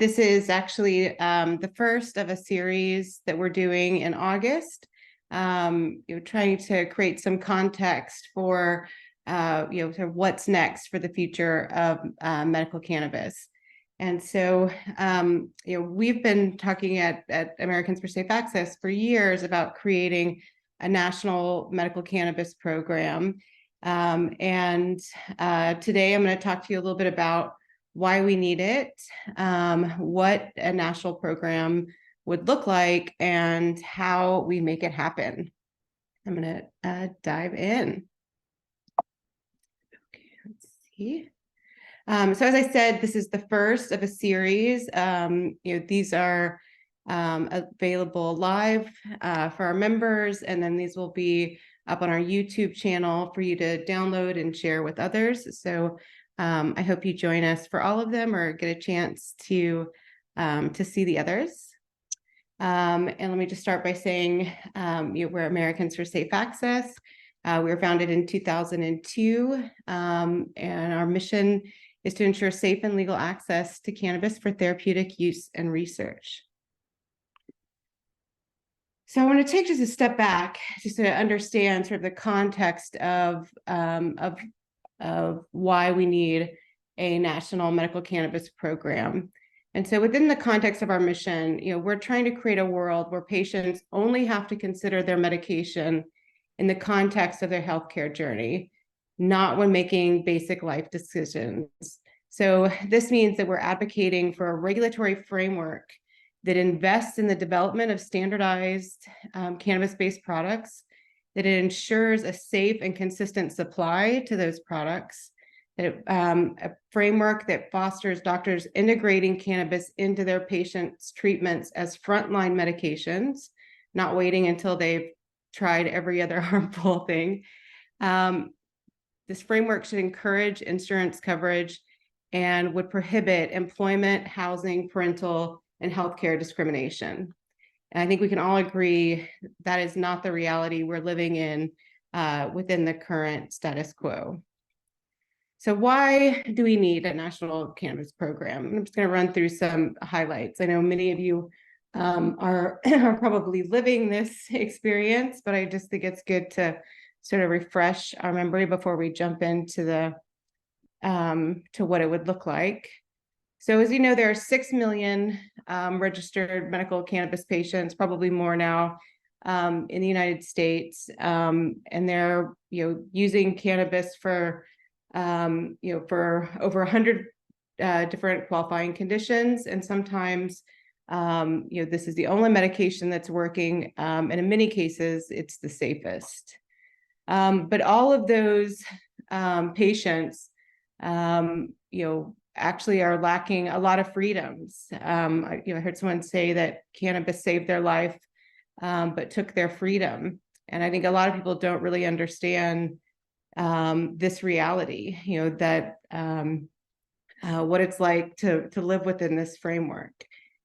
This is actually the first of a series that we're doing in August. You're trying to create some context for sort of what's next for the future of medical cannabis. And so, we've been talking at Americans for Safe Access for years about creating a national medical cannabis program. And today I'm going to talk to you a little bit about why we need it, what a national program would look like, and how we make it happen. I'm going to dive in. Okay, let's see. So as I said, this is the first of a series. These are available live for our members, and then these will be up on our YouTube channel for you to download and share with others. So I hope you join us for all of them or get a chance to see the others. And let me just start by saying we're Americans for Safe Access. We were founded in 2002, and our mission is to ensure safe and legal access to cannabis for therapeutic use and research. So I want to take just a step back just to understand sort of the context of why we need a national medical cannabis program. And so within the context of our mission, we're trying to create a world where patients only have to consider their medication in the context of their healthcare journey, not when making basic life decisions. So this means that we're advocating for a regulatory framework that invests in the development of standardized cannabis-based products, that it ensures a safe and consistent supply to those products, that a framework that fosters doctors integrating cannabis into their patients' treatments as frontline medications, not waiting until they've tried every other harmful thing. This framework should encourage insurance coverage and would prohibit employment, housing, parental, and healthcare discrimination. And I think we can all agree that is not the reality we're living in within the current status quo. So why do we need a national cannabis program? I'm just going to run through some highlights. I know many of you are probably living this experience, but I just think it's good to sort of refresh our memory before we jump into the to what it would look like. So as you know, there are 6 million registered medical cannabis patients, probably more now, in the United States, and they're using cannabis for for over 100 different qualifying conditions, and sometimes this is the only medication that's working, and in many cases it's the safest. But all of those patients actually are lacking a lot of freedoms. I heard someone say that cannabis saved their life, but took their freedom. And I think a lot of people don't really understand this reality, that what it's like to live within this framework.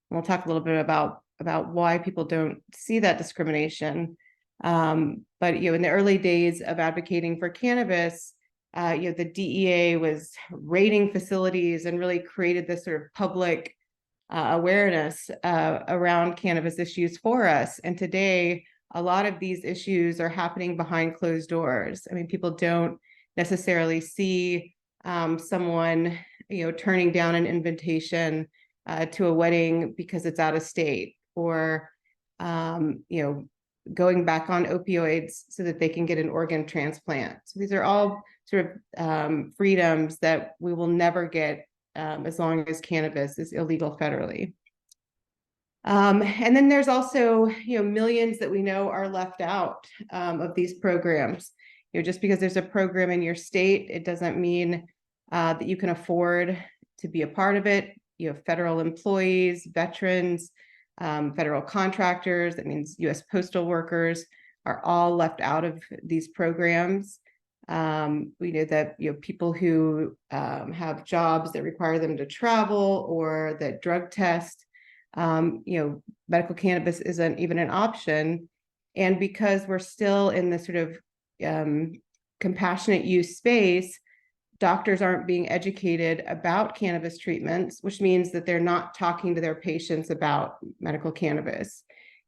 And we'll talk a little bit about why people don't see that discrimination. But in the early days of advocating for cannabis, the DEA was raiding facilities and really created this sort of public awareness around cannabis issues for us. And today, a lot of these issues are happening behind closed doors. I mean, people don't necessarily see someone, turning down an invitation to a wedding because it's out of state, or, going back on opioids so that they can get an organ transplant. So these are all sort of freedoms that we will never get as long as cannabis is illegal federally. And then there's also, millions that we know are left out of these programs. Just because there's a program in your state, it doesn't mean that you can afford to be a part of it. You have federal employees, veterans, federal contractors, that means U.S. postal workers, are all left out of these programs. We know that people who have jobs that require them to travel or that drug test, medical cannabis isn't even an option. And because we're still in this sort of compassionate use space, doctors aren't being educated about cannabis treatments, which means that they're not talking to their patients about medical cannabis.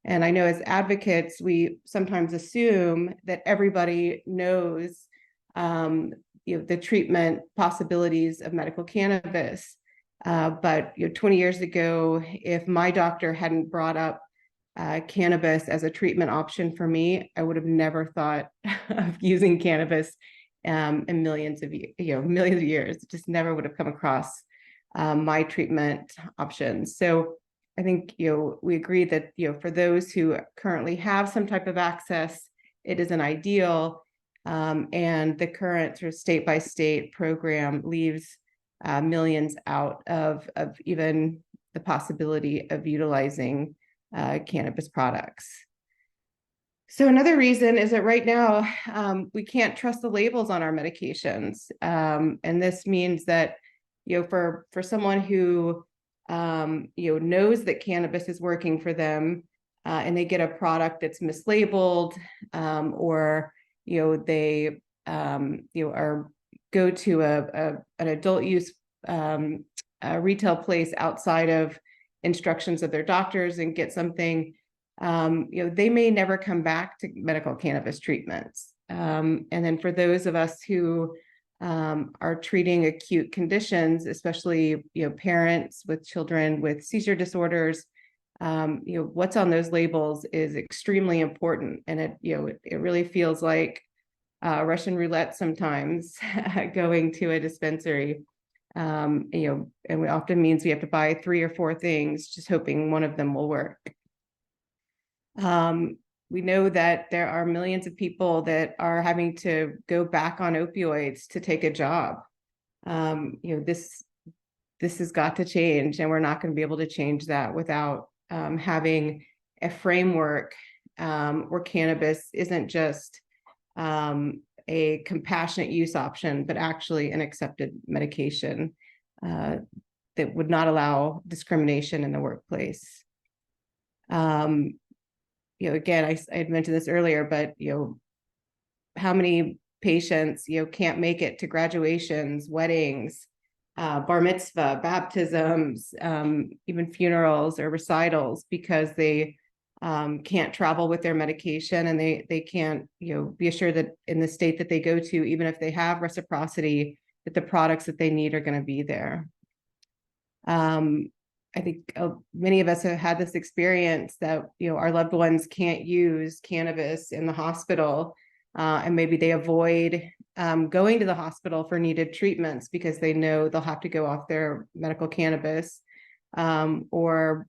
And I know as advocates, we sometimes assume that everybody knows the treatment possibilities of medical cannabis. But 20 years ago, if my doctor hadn't brought up cannabis as a treatment option for me, I would have never thought of using cannabis in millions of years. It just never would have come across my treatment options. So I think we agree that for those who currently have some type of access, it isn't ideal. And the current sort of state by state program leaves millions out of even the possibility of utilizing cannabis products. So another reason is that right now we can't trust the labels on our medications, and this means that for someone who knows that cannabis is working for them, and they get a product that's mislabeled, or they are go to an adult use retail place outside of instructions of their doctors and get something, they may never come back to medical cannabis treatments. And then for those of us who are treating acute conditions, especially parents with children with seizure disorders, what's on those labels is extremely important, and it really feels like Russian roulette sometimes going to a dispensary. And it often means we have to buy 3 or 4 things, just hoping one of them will work. We know that there are millions of people that are having to go back on opioids to take a job. This has got to change, and we're not going to be able to change that without having a framework where cannabis isn't just a compassionate use option, but actually an accepted medication that would not allow discrimination in the workplace. Again, I had mentioned this earlier, but how many patients can't make it to graduations, weddings, bar mitzvah, baptisms, even funerals or recitals, because they can't travel with their medication, and they can't be assured that in the state that they go to, even if they have reciprocity, that the products that they need are going to be there. I think many of us have had this experience that our loved ones can't use cannabis in the hospital, and maybe they avoid going to the hospital for needed treatments because they know they'll have to go off their medical cannabis, or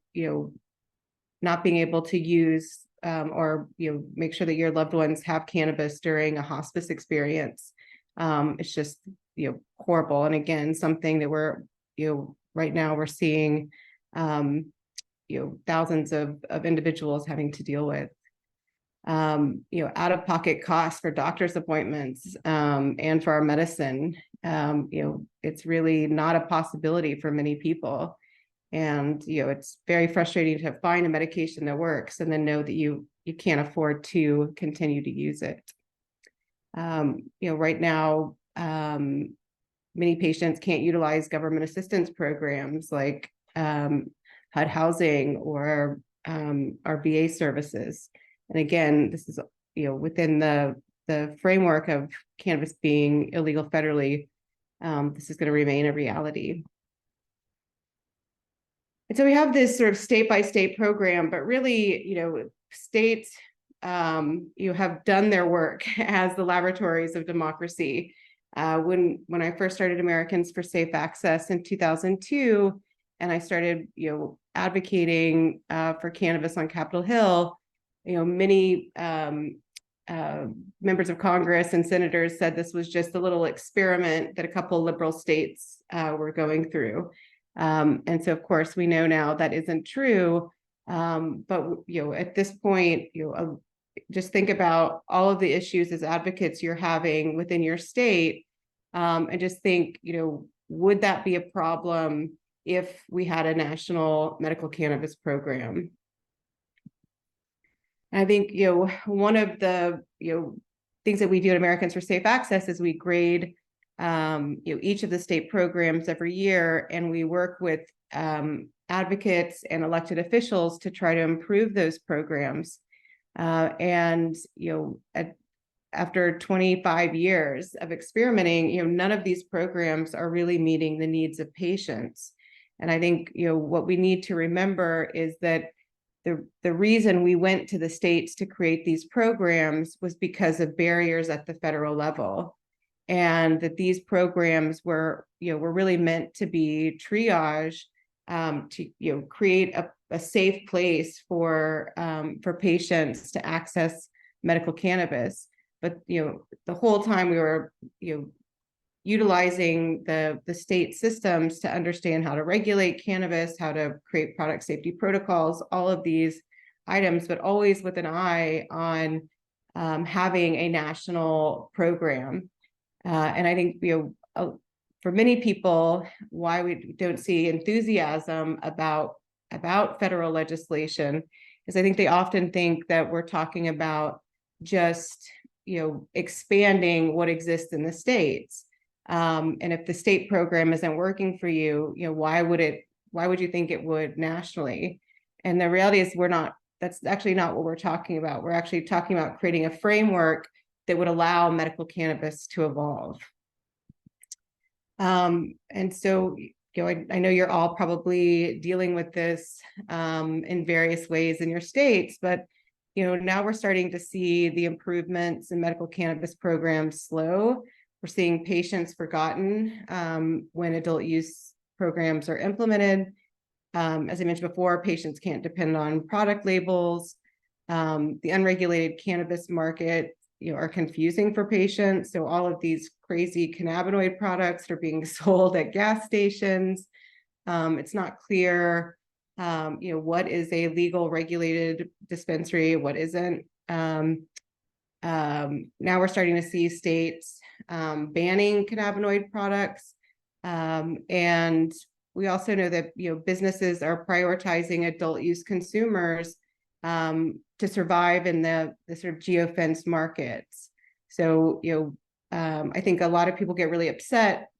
not being able to use or make sure that your loved ones have cannabis during a hospice experience. It's just horrible, and again, something that we're right now we're seeing thousands of individuals having to deal with. Out-of-pocket costs for doctor's appointments and for our medicine. It's really not a possibility for many people. And it's very frustrating to find a medication that works and then know that you can't afford to continue to use it. Right now, many patients can't utilize government assistance programs like HUD housing or our VA services. And again, this is within the framework of cannabis being illegal federally. This is going to remain a reality. And so we have this sort of state by state program, but really, states have done their work as the laboratories of democracy. When I first started Americans for Safe Access in 2002, and I started advocating for cannabis on Capitol Hill, many members of Congress and senators said this was just a little experiment that a couple liberal states were going through. And so, of course, we know now that isn't true. But at this point, just think about all of the issues as advocates you're having within your state, and just think, would that be a problem if we had a national medical cannabis program? And I think, one of the, things that we do at Americans for Safe Access is we grade each of the state programs every year, and we work with advocates and elected officials to try to improve those programs. And after 25 years of experimenting, none of these programs are really meeting the needs of patients. And I think what we need to remember is that the reason we went to the states to create these programs was because of barriers at the federal level, and that these programs were really meant to be triage, to create a safe place for patients to access medical cannabis. But the whole time we were utilizing the state systems to understand how to regulate cannabis, how to create product safety protocols, all of these items, but always with an eye on having a national program. And I think for many people, why we don't see enthusiasm about federal legislation is I think they often think that we're talking about just expanding what exists in the states. And if the state program isn't working for you, why would you think it would nationally? And the reality is that's actually not what we're talking about. We're actually talking about creating a framework that would allow medical cannabis to evolve. And so, I know you're all probably dealing with this in various ways in your states, but now we're starting to see the improvements in medical cannabis programs slow. We're seeing patients forgotten when adult use programs are implemented. As I mentioned before, patients can't depend on product labels. The unregulated cannabis market are confusing for patients. So all of these crazy cannabinoid products are being sold at gas stations. It's not clear, what is a legal regulated dispensary, what isn't. Now we're starting to see states banning cannabinoid products. And we also know that, businesses are prioritizing adult use consumers to survive in the sort of geofenced markets. So, I think a lot of people get really upset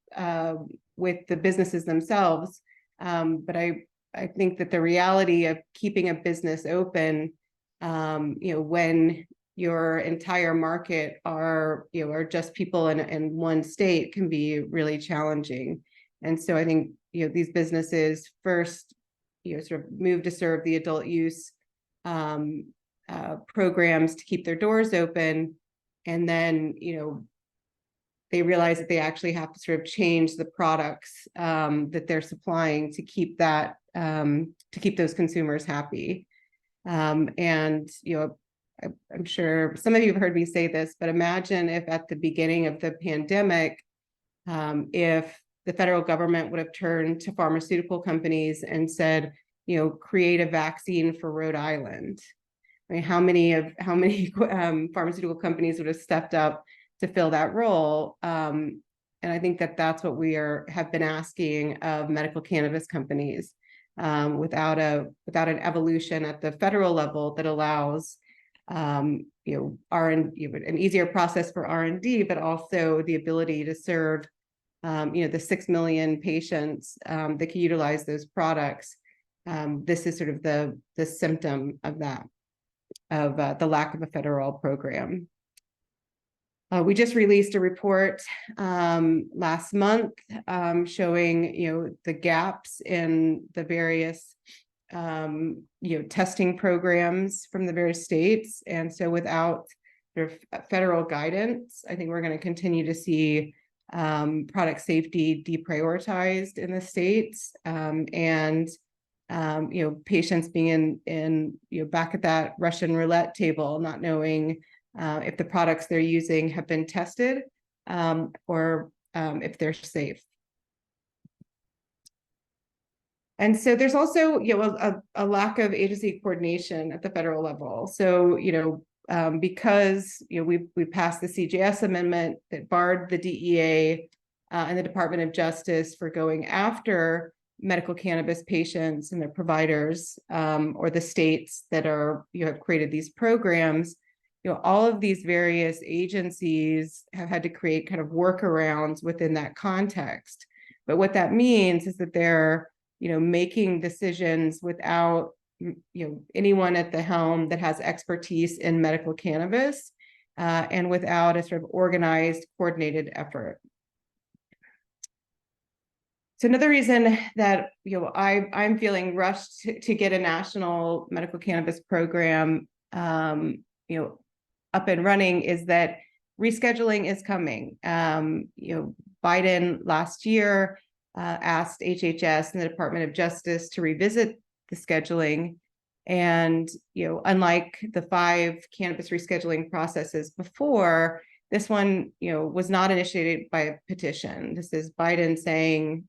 with the businesses themselves. But I think that the reality of keeping a business open, when your entire market are just people in one state can be really challenging. And so I think, these businesses first, sort of move to serve the adult use programs to keep their doors open. And then, they realize that they actually have to sort of change the products that they're supplying to keep those consumers happy. And, I'm sure some of you have heard me say this, but imagine if at the beginning of the pandemic, if the federal government would have turned to pharmaceutical companies and said, create a vaccine for Rhode Island. I mean, how many pharmaceutical companies would have stepped up to fill that role? And I think that that's what we have been asking of medical cannabis companies, without an evolution at the federal level that allows an easier process for R&D, but also the ability to serve the 6 million patients that can utilize those products. This is sort of the symptom of that, of the lack of a federal program. We just released a report last month showing the gaps in the various testing programs from the various states. And so without sort of federal guidance, I think we're going to continue to see product safety deprioritized in the states, and patients being in back at that Russian roulette table, not knowing if the products they're using have been tested, or if they're safe. And so there's also a lack of agency coordination at the federal level. So because we passed the CJS amendment that barred the DEA and the Department of Justice for going after medical cannabis patients and their providers, or the states that have created these programs. all of these various agencies have had to create kind of workarounds within that context. But what that means is that they're, making decisions without, anyone at the helm that has expertise in medical cannabis, and without a sort of organized, coordinated effort. So another reason that I'm feeling rushed to get a national medical cannabis program up and running is that rescheduling is coming. Biden last year asked HHS and the Department of Justice to revisit the scheduling. And unlike the 5 cannabis rescheduling processes before, this one, was not initiated by a petition. This is Biden saying,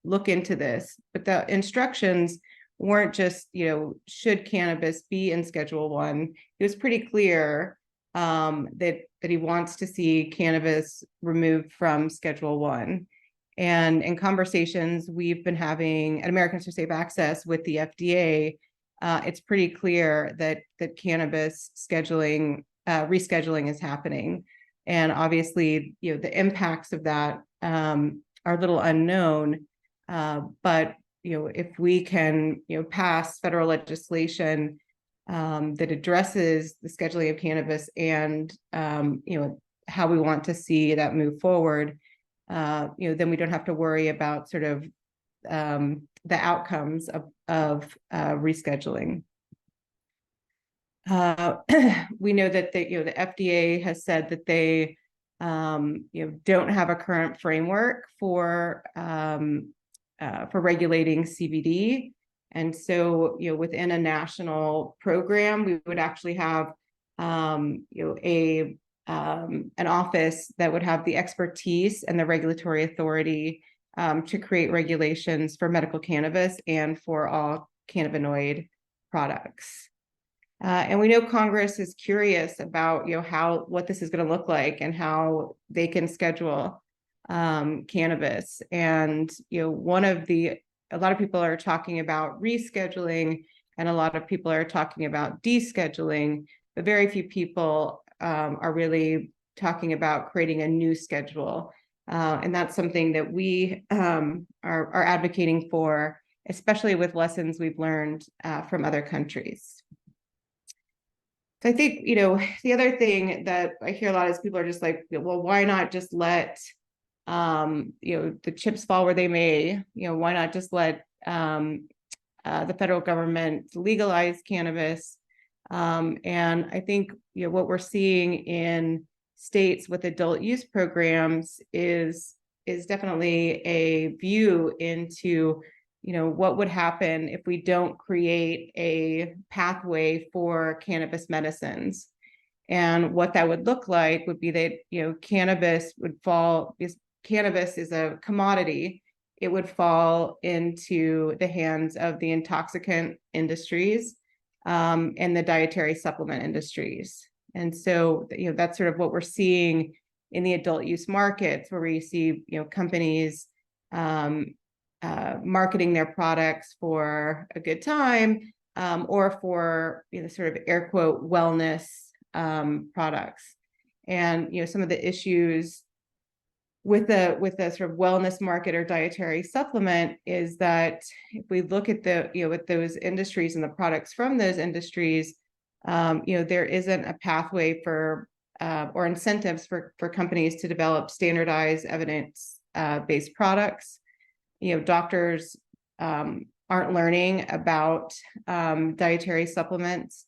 look into this. But the instructions weren't just, should cannabis be in Schedule 1? It was pretty clear that he wants to see cannabis removed from Schedule 1. And in conversations we've been having at Americans for Safe Access with the FDA, it's pretty clear that cannabis rescheduling is happening. And obviously, the impacts of that are a little unknown. But if we can, pass federal legislation that addresses the scheduling of cannabis and how we want to see that move forward, then we don't have to worry about sort of the outcomes of rescheduling. We know that the FDA has said that they don't have a current framework for regulating CBD, and so within a national program, we would actually have an office that would have the expertise and the regulatory authority to create regulations for medical cannabis and for all cannabinoid products. And we know Congress is curious about what this is going to look like and how they can schedule cannabis. And a lot of people are talking about rescheduling, and a lot of people are talking about descheduling, but very few people are really talking about creating a new schedule. And that's something that we are advocating for, especially with lessons we've learned from other countries. So I think, the other thing that I hear a lot is people are just like, well, why not just let, the chips fall where they may? Why not just let the federal government legalize cannabis? And I think, what we're seeing in states with adult use programs is definitely a view into what would happen if we don't create a pathway for cannabis medicines. And what that would look like would be that, cannabis would fall, because cannabis is a commodity, it would fall into the hands of the intoxicant industries and the dietary supplement industries. And so, that's sort of what we're seeing in the adult use markets, where we see, companies marketing their products for a good time, or for sort of air quote wellness products. And some of the issues with the sort of wellness market or dietary supplement is that if we look at with those industries and the products from those industries, there isn't a pathway for or incentives for companies to develop standardized evidence based products. Doctors aren't learning about dietary supplements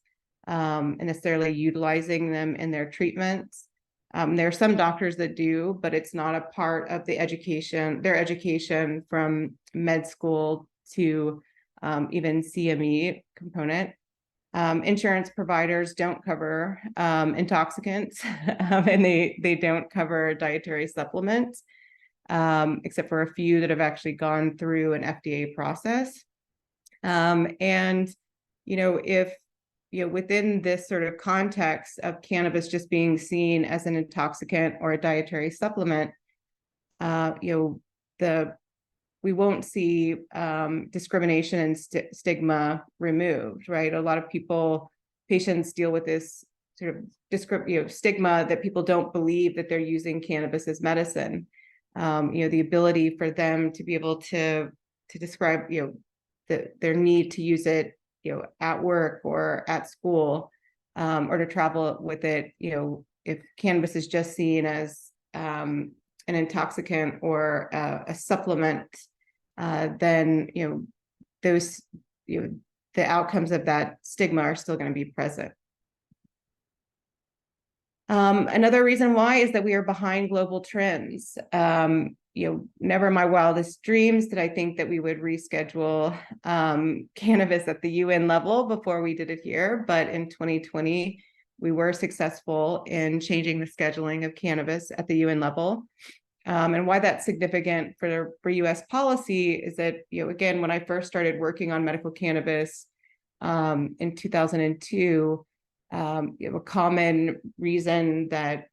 and necessarily utilizing them in their treatments. There are some doctors that do, but it's not a part of their education from med school to even CME component. Insurance providers don't cover intoxicants, and they don't cover dietary supplements, except for a few that have actually gone through an FDA process. And if within this sort of context of cannabis just being seen as an intoxicant or a dietary supplement, we won't see discrimination and stigma removed, right? A lot of patients deal with this sort of stigma that people don't believe that they're using cannabis as medicine. The ability for them to be able to describe, their need to use it, at work or at school, or to travel with it. If cannabis is just seen as an intoxicant or a supplement, then those the outcomes of that stigma are still going to be present. Another reason why is that we are behind global trends. Never in my wildest dreams did I think that we would reschedule cannabis at the UN level before we did it here. But in 2020, we were successful in changing the scheduling of cannabis at the UN level. And why that's significant for US policy is that, again, when I first started working on medical cannabis in 2002, a common reason that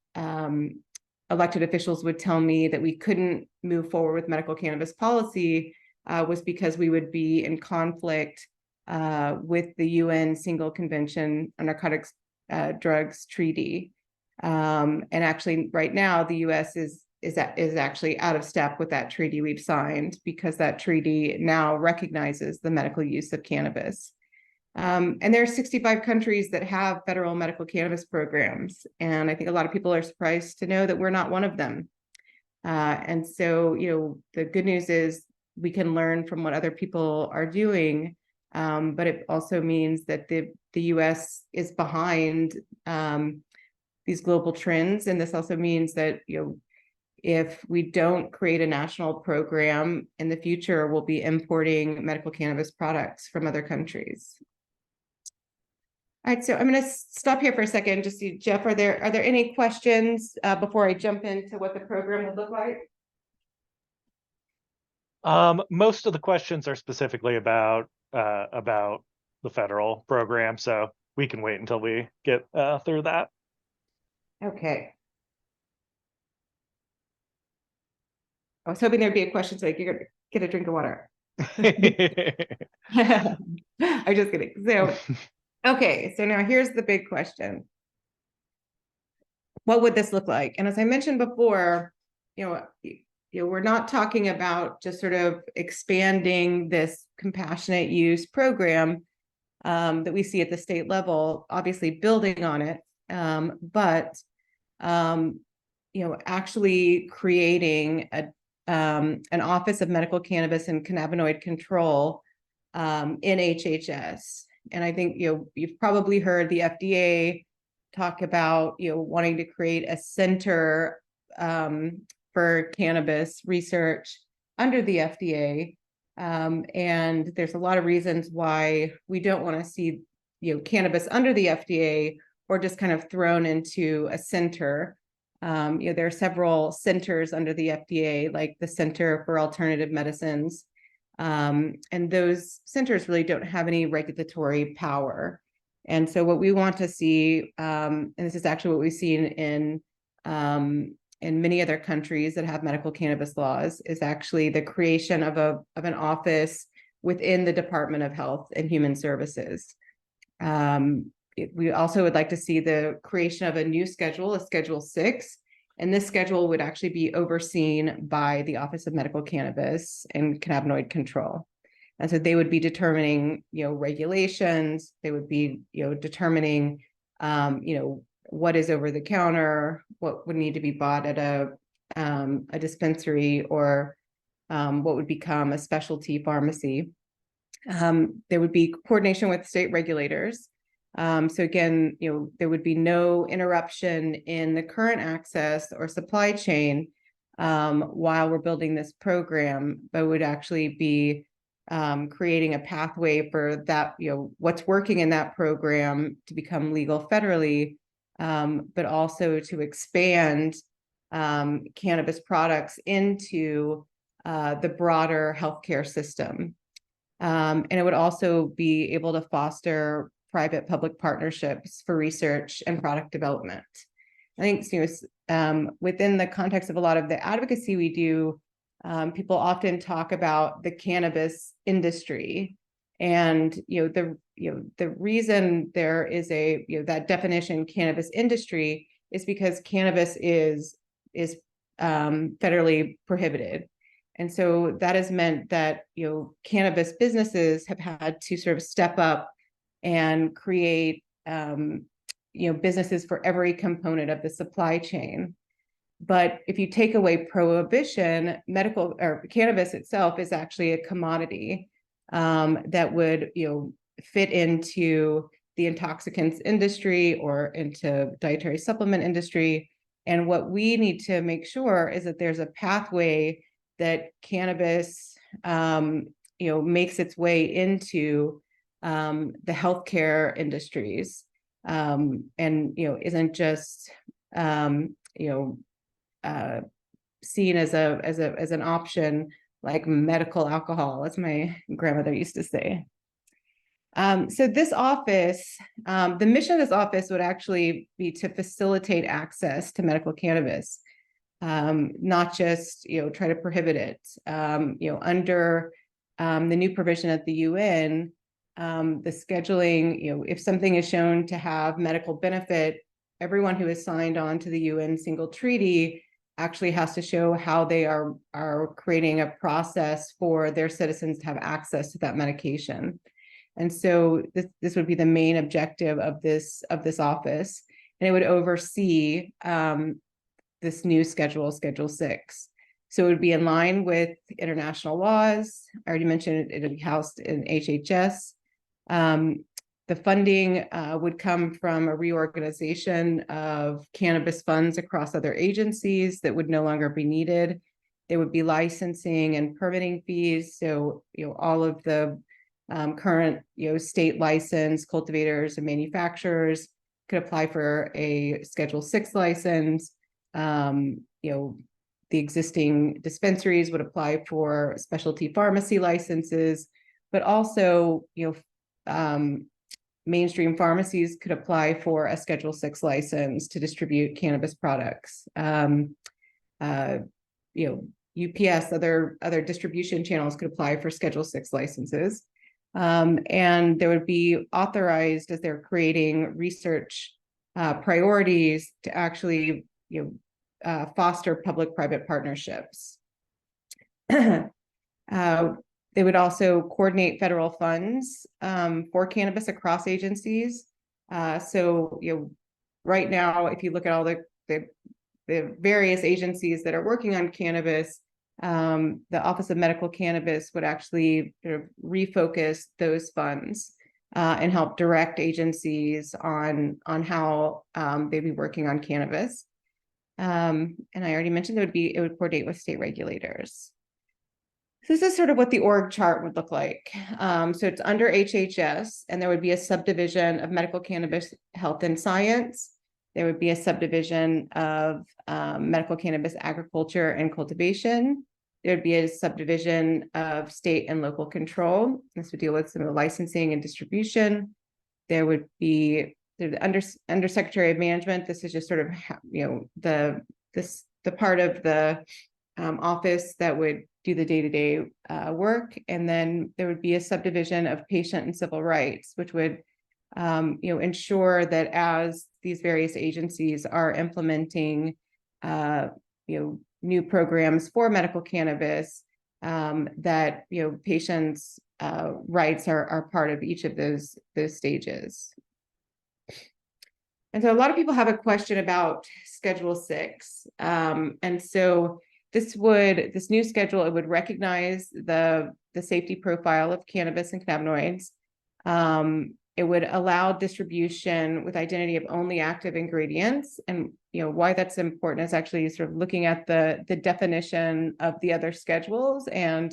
elected officials would tell me that we couldn't move forward with medical cannabis policy was because we would be in conflict with the UN Single Convention on Narcotics Drugs Treaty. And actually, right now, the US is actually out of step with that treaty we've signed, because that treaty now recognizes the medical use of cannabis. And there are 65 countries that have federal medical cannabis programs. And I think a lot of people are surprised to know that we're not one of them. And so, the good news is we can learn from what other people are doing. But it also means that the US is behind these global trends. And this also means that, if we don't create a national program in the future, we'll be importing medical cannabis products from other countries. All right, so I'm going to stop here for a second. Just see, Jeff, are there any questions before I jump into what the program would look like? Most of the questions are specifically about the federal program, so we can wait until we get through that. Okay. I was hoping there'd be a question so I could get a drink of water. I'm just kidding. So, okay, so now here's the big question. What would this look like? And as I mentioned before, we're not talking about just sort of expanding this compassionate use program that we see at the state level, obviously building on it, but actually creating an Office of Medical Cannabis and Cannabinoid Control in HHS. And I think you've probably heard the FDA talk about wanting to create a center for cannabis research under the FDA. And there's a lot of reasons why we don't want to see cannabis under the FDA or just kind of thrown into a center. There are several centers under the FDA, like the Center for Alternative Medicines. And those centers really don't have any regulatory power. And so what we want to see, and this is actually what we've seen in many other countries that have medical cannabis laws, is actually the creation of an office within the Department of Health and Human Services. We also would like to see the creation of a new schedule, a Schedule 6, and this schedule would actually be overseen by the Office of Medical Cannabis and Cannabinoid Control. And so they would be determining, regulations. They would be, determining, what is over the counter, what would need to be bought at a dispensary, or what would become a specialty pharmacy. There would be coordination with state regulators. So again, there would be no interruption in the current access or supply chain while we're building this program, but would actually be creating a pathway for that, what's working in that program to become legal federally, but also to expand cannabis products into the broader healthcare system. And it would also be able to foster private-public partnerships for research and product development. I think within the context of a lot of the advocacy we do, people often talk about the cannabis industry And the reason there is a that definition cannabis industry is because cannabis is federally prohibited. And so that has meant that cannabis businesses have had to sort of step up and create businesses for every component of the supply chain. But if you take away prohibition, medical or cannabis itself is actually a commodity that would fit into the intoxicants industry or into dietary supplement industry. And what we need to make sure is that there's a pathway that cannabis makes its way into the healthcare industries, and isn't just seen as an option like medical alcohol, as my grandmother used to say. So this office, the mission of this office would actually be to facilitate access to medical cannabis, not just try to prohibit it. Under the new provision at the UN, the scheduling, if something is shown to have medical benefit, everyone who is signed on to the UN single treaty actually has to show how they are creating a process for their citizens to have access to that medication. And so this would be the main objective of this office, and it would oversee this new schedule, Schedule 6. So it would be in line with international laws. I already mentioned it would be housed in HHS. The funding would come from a reorganization of cannabis funds across other agencies that would no longer be needed. There would be licensing and permitting fees. So, all of the current, state licensed cultivators and manufacturers could apply for a Schedule 6 license. The existing dispensaries would apply for specialty pharmacy licenses, but also, mainstream pharmacies could apply for a Schedule 6 license to distribute cannabis products. UPS, other distribution channels could apply for Schedule 6 licenses. And there would be authorized, as they're creating research priorities, to actually foster public-private partnerships. They would also coordinate federal funds for cannabis across agencies. So, right now, if you look at all the various agencies that are working on cannabis, the Office of Medical Cannabis would actually sort of refocus those funds and help direct agencies on how they'd be working on cannabis. And I already mentioned it would coordinate with state regulators. So this is sort of what the org chart would look like. So it's under HHS, and there would be a subdivision of medical cannabis health and science. There would be a subdivision of medical cannabis agriculture and cultivation. There would be a subdivision of state and local control. This would deal with some of the licensing and distribution. There would be the Undersecretary of Management. This is just sort of the part of the office that would do the day-to-day work. And then there would be a subdivision of patient and civil rights, which would ensure that as these various agencies are implementing new programs for medical cannabis, that patients' rights are part of each of those stages. And so a lot of people have a question about Schedule 6. And so this new schedule, it would recognize the safety profile of cannabis and cannabinoids. It would allow distribution with identity of only active ingredients. And why that's important is actually sort of looking at the definition of the other schedules and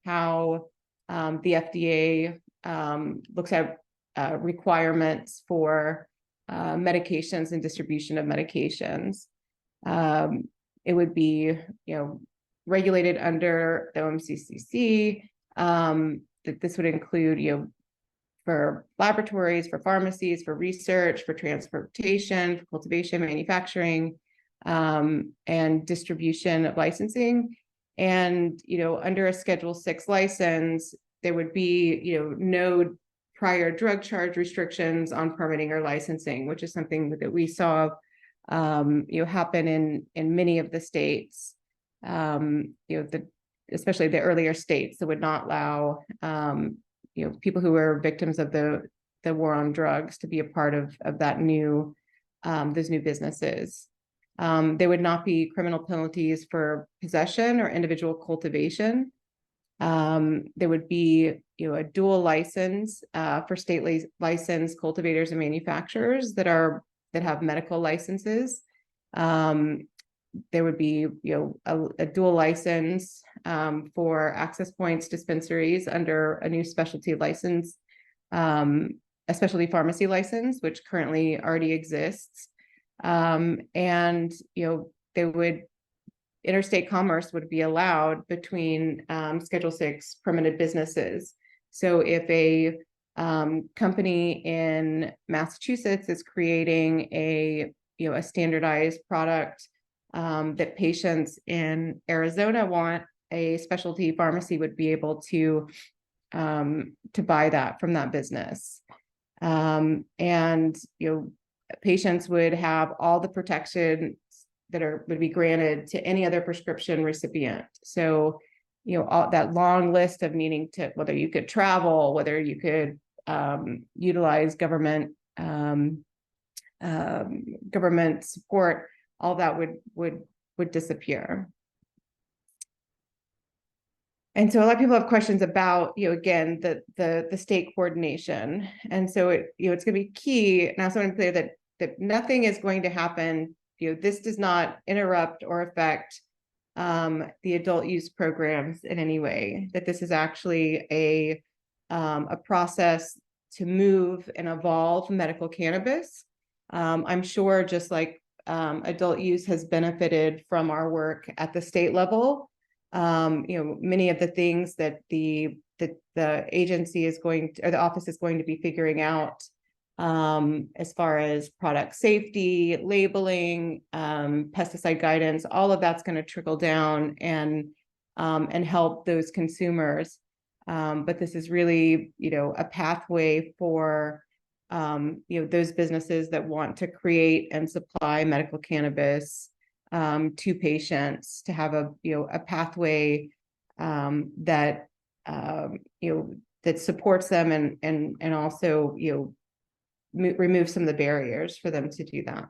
how the FDA looks at requirements for medications and distribution of medications. It would be, regulated under the OMCCC. That this would include, for laboratories, for pharmacies, for research, for transportation, for cultivation, manufacturing, and distribution of licensing. And, under a Schedule 6 license, there would be, no prior drug charge restrictions on permitting or licensing, which is something that we saw, happen in many of the states. Especially the earlier states that would not allow, people who were victims of the war on drugs to be a part of that new, those new businesses. There would not be criminal penalties for possession or individual cultivation. There would be, a dual license for state licensed cultivators and manufacturers that have medical licenses. There would be, a dual license for access points dispensaries under a new specialty license, a specialty pharmacy license, which currently already exists. And, interstate commerce would be allowed between Schedule 6 permitted businesses. So if a company in Massachusetts is creating a standardized product that patients in Arizona want, a specialty pharmacy would be able to buy that from that business. And patients would have all the protection that would be granted to any other prescription recipient. So, all that long list of needing to, whether you could travel, whether you could utilize government support, all that would disappear. And so a lot of people have questions about, again, the state coordination. And so it's going to be key. And I also want to be clear that nothing is going to happen. This does not interrupt or affect the adult use programs in any way. That this is actually a process to move and evolve medical cannabis. I'm sure just like adult use has benefited from our work at the state level. Many of the things that the agency is going to, or the office is going to be figuring out as far as product safety, labeling, pesticide guidance, all of that's going to trickle down and help those consumers. But this is really, a pathway for, those businesses that want to create and supply medical cannabis to patients to have a pathway that that supports them and also remove some of the barriers for them to do that.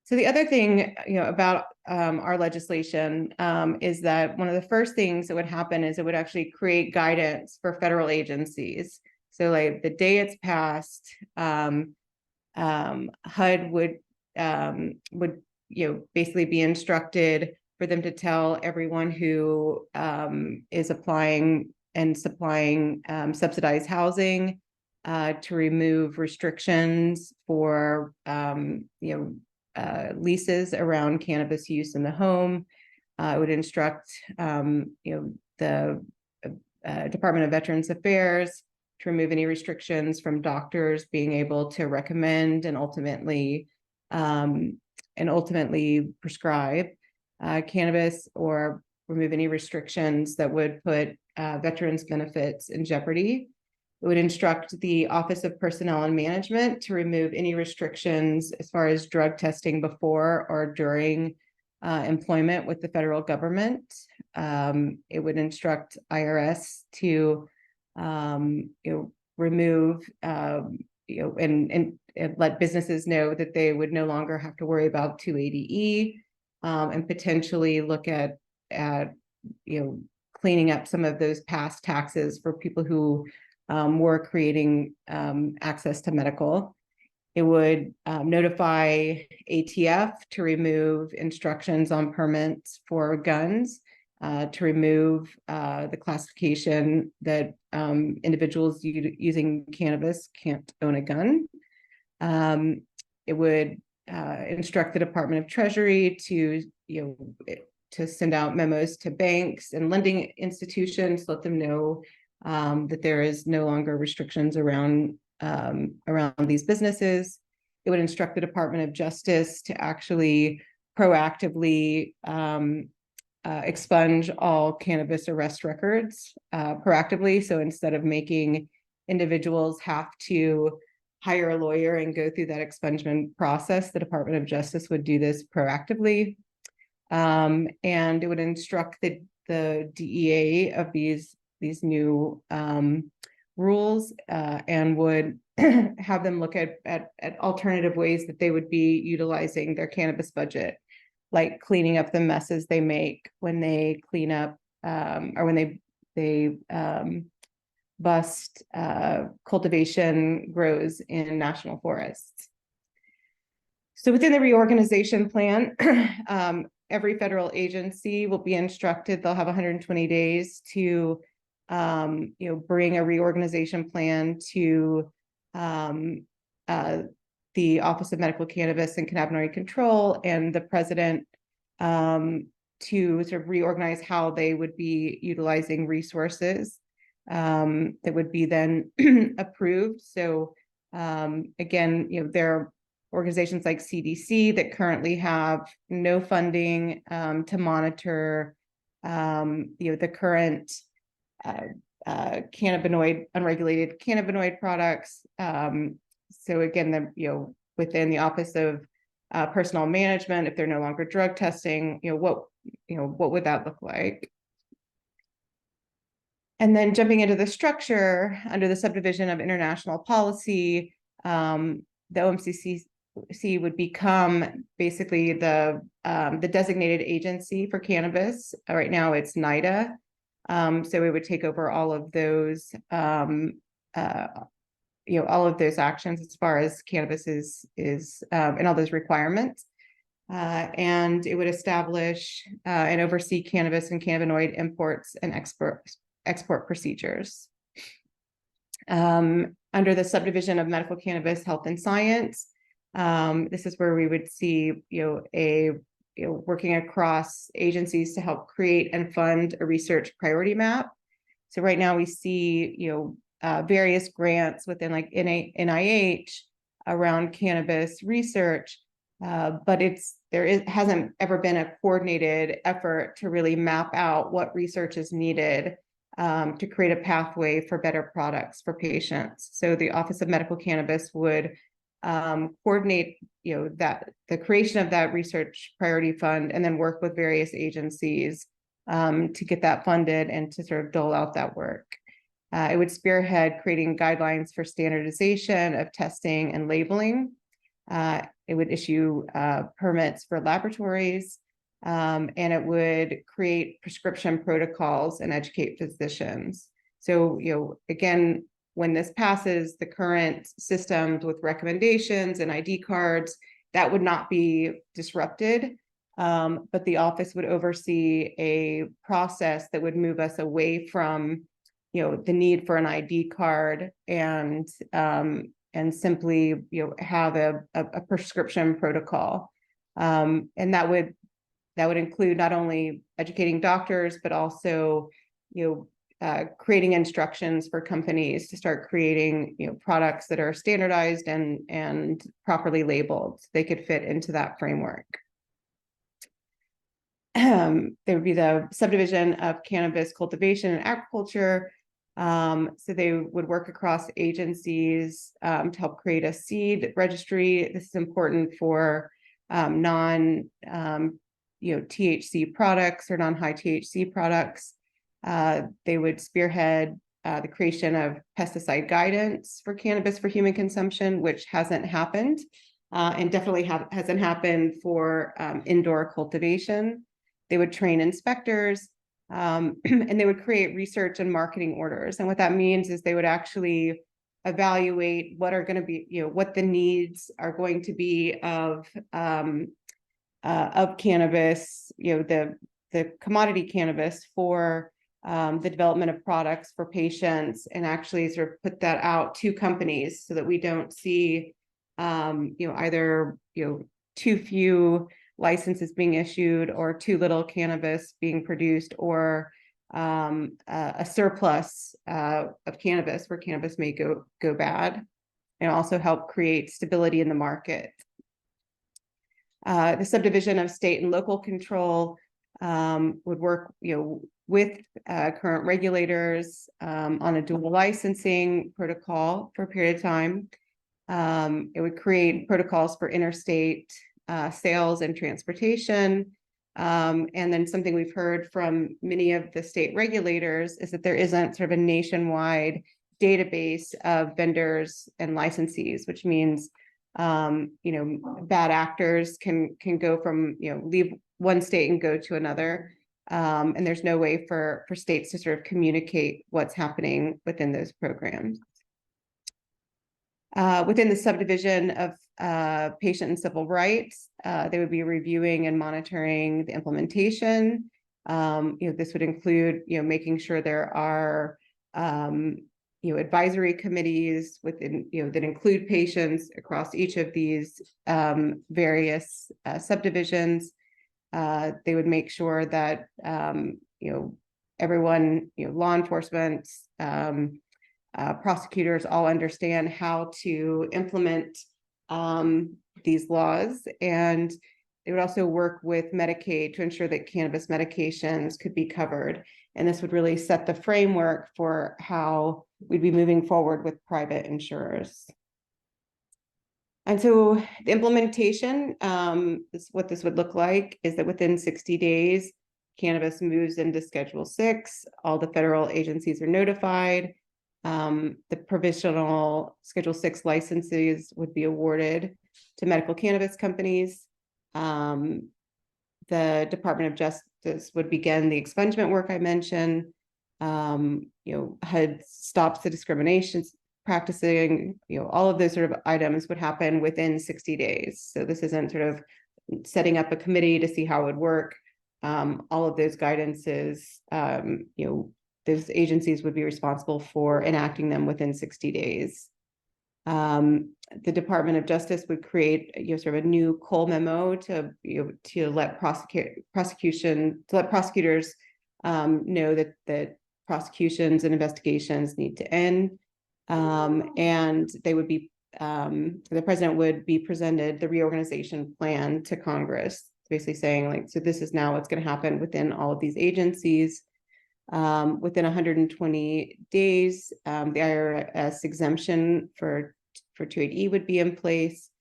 So the other thing about our legislation is that one of the first things that would happen is it would actually create guidance for federal agencies. So like the day it's passed, HUD would basically be instructed for them to tell everyone who is applying and supplying subsidized housing to remove restrictions for leases around cannabis use in the home. It would instruct the Department of Veterans Affairs to remove any restrictions from doctors being able to recommend and ultimately prescribe cannabis, or remove any restrictions that would put veterans' benefits in jeopardy. It would instruct the Office of Personnel and Management to remove any restrictions as far as drug testing before or during employment with the federal government. It would instruct IRS to remove and let businesses know that they would no longer have to worry about 280E, and potentially look at cleaning up some of those past taxes for people who were creating access to medical. It would notify ATF to remove instructions on permits for guns, to remove the classification that individuals using cannabis can't own a gun. It would instruct the Department of Treasury to send out memos to banks and lending institutions, let them know that there is no longer restrictions around these businesses. It would instruct the Department of Justice to actually proactively expunge all cannabis arrest records proactively. So instead of making individuals have to hire a lawyer and go through that expungement process, the Department of Justice would do this proactively. And it would instruct the DEA of these new rules and would have them look at alternative ways that they would be utilizing their cannabis budget, like cleaning up the messes they make when they clean up or when they bust cultivation grows in national forests. So within the reorganization plan, every federal agency will be instructed, they'll have 120 days to bring a reorganization plan to the Office of Medical Cannabis and Cannabinoid Control and the president to sort of reorganize how they would be utilizing resources that would be then approved. So again, there are organizations like CDC that currently have no funding to monitor the current unregulated cannabinoid products. So again, within the Office of Personnel Management, if they're no longer drug testing, what would that look like? And then jumping into the structure under the subdivision of international policy, the OMCC would become basically the designated agency for cannabis. Right now, it's NIDA. So it would take over all of those, all of those actions as far as cannabis is and all those requirements. And it would establish and oversee cannabis and cannabinoid imports and export procedures. Under the subdivision of medical cannabis, health and science, this is where we would see, working across agencies to help create and fund a research priority map. So right now we see, various grants within like NIH around cannabis research, but hasn't ever been a coordinated effort to really map out what research is needed to create a pathway for better products for patients. So the Office of Medical Cannabis would coordinate, that the creation of that research priority fund, and then work with various agencies to get that funded and to sort of dole out that work. It would spearhead creating guidelines for standardization of testing and labeling. It would issue permits for laboratories, and it would create prescription protocols and educate physicians. So, again, when this passes, the current systems with recommendations and ID cards, that would not be disrupted, but the office would oversee a process that would move us away from, the need for an ID card and simply, have a prescription protocol, and that would include not only educating doctors, but also, creating instructions for companies to start creating, products that are standardized and properly labeled so they could fit into that framework. There would be the subdivision of cannabis cultivation and agriculture. So they would work across agencies to help create a seed registry. This is important for non THC products or non-high THC products. They would spearhead the creation of pesticide guidance for cannabis for human consumption, which hasn't happened, and definitely hasn't happened for indoor cultivation. They would train inspectors, and they would create research and marketing orders. And what that means is they would actually evaluate what are going to be, what the needs are going to be of cannabis, the commodity cannabis for the development of products for patients, and actually sort of put that out to companies so that we don't see, either, too few licenses being issued or too little cannabis being produced, or a surplus of cannabis where cannabis may go bad, and also help create stability in the market. The subdivision of state and local control, would work, with current regulators on a dual licensing protocol for a period of time. It would create protocols for interstate sales and transportation. And then something we've heard from many of the state regulators is that there isn't sort of a nationwide database of vendors and licensees, which means bad actors can go from leave one state and go to another. And there's no way for states to sort of communicate what's happening within those programs. Within the subdivision of patient and civil rights, they would be reviewing and monitoring the implementation. This would include, making sure there are, advisory committees within, that include patients across each of these various subdivisions. They would make sure that, everyone, law enforcement, prosecutors all understand how to implement these laws, and they would also work with Medicaid to ensure that cannabis medications could be covered. And this would really set the framework for how we'd be moving forward with private insurers. And so the implementation, what this would look like is that within 60 days, cannabis moves into Schedule 6. All the federal agencies are notified. The provisional Schedule 6 licenses would be awarded to medical cannabis companies. The Department of Justice would begin the expungement work I mentioned. HUD stops the discrimination practicing, all of those sort of items would happen within 60 days. So this isn't sort of setting up a committee to see how it would work. All of those guidances, those agencies would be responsible for enacting them within 60 days. The Department of Justice would create, sort of a new Cole memo to let prosecutors know that prosecutions and investigations need to end. And they would be, the president would be presented the reorganization plan to Congress, basically saying, like, so this is now what's going to happen within all of these agencies. Within 120 days, the IRS exemption for 28E would be in place.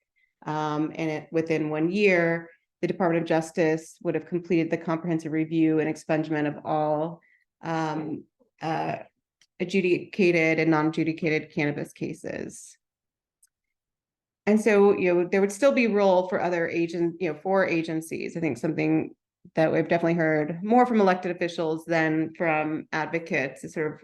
And within 1 year, the Department of Justice would have completed the comprehensive review and expungement of all adjudicated and non-adjudicated cannabis cases. And so, there would still be role for other for agencies. I think something that we've definitely heard more from elected officials than from advocates is sort of,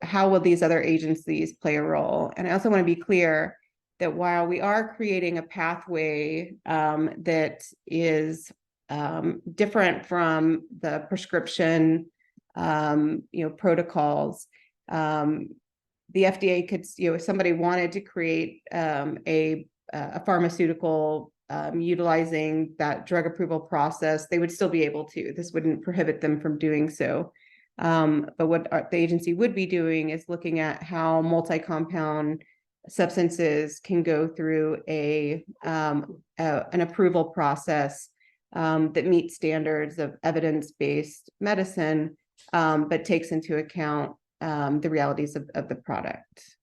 how will these other agencies play a role? And I also want to be clear that while we are creating a pathway that is different from the prescription, protocols, the FDA could, if somebody wanted to create a pharmaceutical utilizing that drug approval process, they would still be able to. This wouldn't prohibit them from doing so. But what the agency would be doing is looking at how multi-compound substances can go through an approval process that meets standards of evidence-based medicine, but takes into account the realities of the product.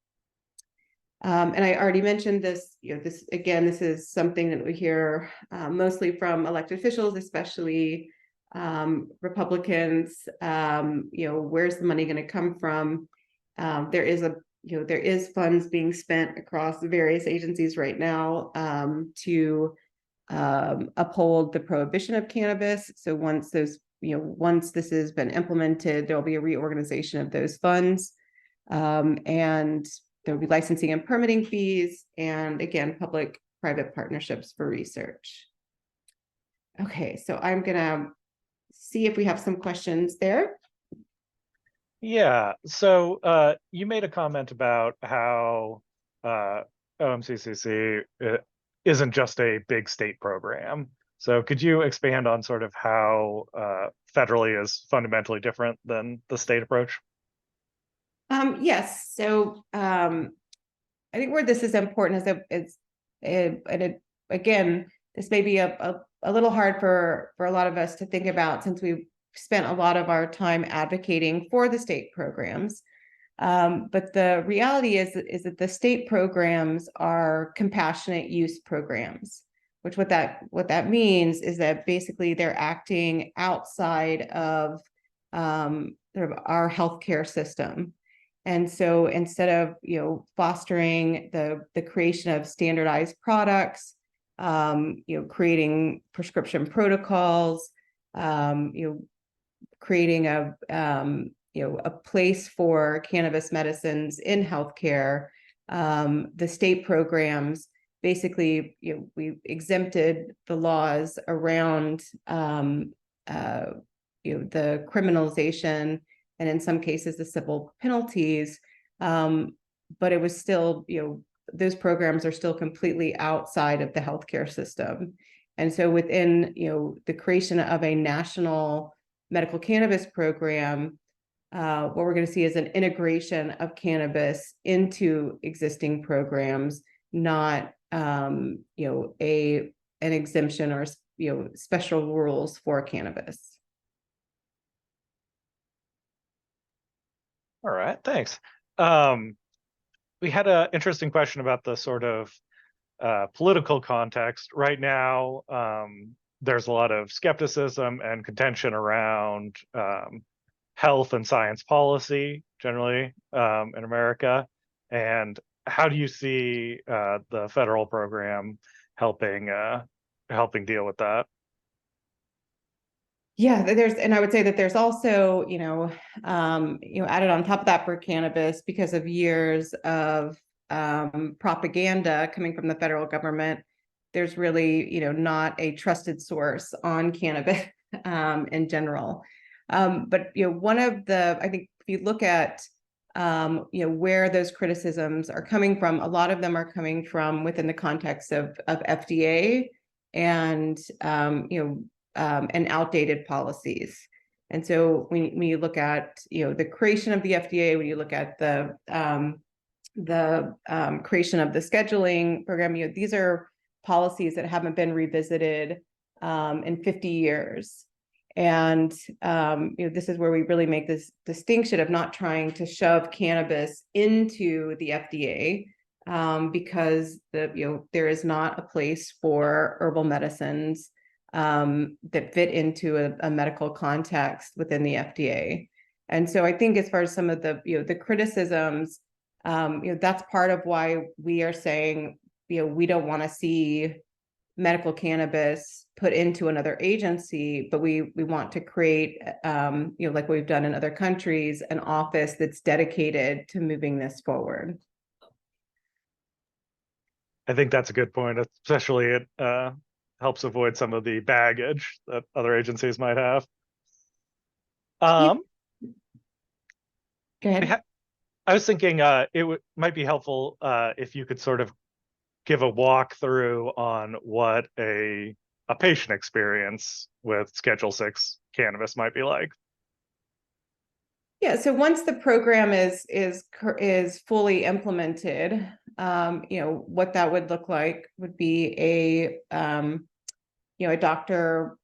And I already mentioned this, this is something that we hear mostly from elected officials, especially Republicans. Where's the money going to come from? There is funds being spent across the various agencies right now to uphold the prohibition of cannabis. So once this has been implemented, there will be a reorganization of those funds, and there will be licensing and permitting fees, and again, public-private partnerships for research. Okay, so I'm gonna see if we have some questions there. Yeah, so you made a comment about how OMCCC isn't just a big state program. So could you expand on sort of how federally is fundamentally different than the state approach? Yes, so I think where this is important is that again, this may be a a little hard for a lot of us to think about since we've spent a lot of our time advocating for the state programs. But the reality is that the state programs are compassionate use programs, which what that means is that basically they're acting outside of sort of our healthcare system. And so instead of fostering the creation of standardized products, creating prescription protocols, creating a place for cannabis medicines in healthcare, the state programs basically we exempted the laws around the criminalization and in some cases the civil penalties, but it was still those programs are still completely outside of the healthcare system. And so within the creation of a national medical cannabis program, what we're going to see is an integration of cannabis into existing programs, not an exemption or special rules for cannabis. All right, thanks. We had an interesting question about the sort of political context. Right now, there's a lot of skepticism and contention around health and science policy generally in America. And how do you see the federal program helping deal with that? Yeah, and I would say that there's also, added on top of that for cannabis because of years of propaganda coming from the federal government. There's really, not a trusted source on cannabis in general. But one of I think if you look at where those criticisms are coming from, a lot of them are coming from within the context of FDA and and outdated policies. And so when you look at the creation of the FDA, when you look at the creation of the scheduling program, these are policies that haven't been revisited in 50 years. And this is where we really make this distinction of not trying to shove cannabis into the FDA, because there is not a place for herbal medicines that fit into a medical context within the FDA. And so I think as far as some of the criticisms, that's part of why we are saying, we don't want to see medical cannabis put into another agency, but we want to create, like we've done in other countries, an office that's dedicated to moving this forward. I think that's a good point, especially it helps avoid some of the baggage that other agencies might have. Go ahead. I was thinking might be helpful if you could sort of give a walkthrough on what a patient experience with Schedule 6 cannabis might be like. Yeah, so once the program is fully implemented, what that would look like would be a doctor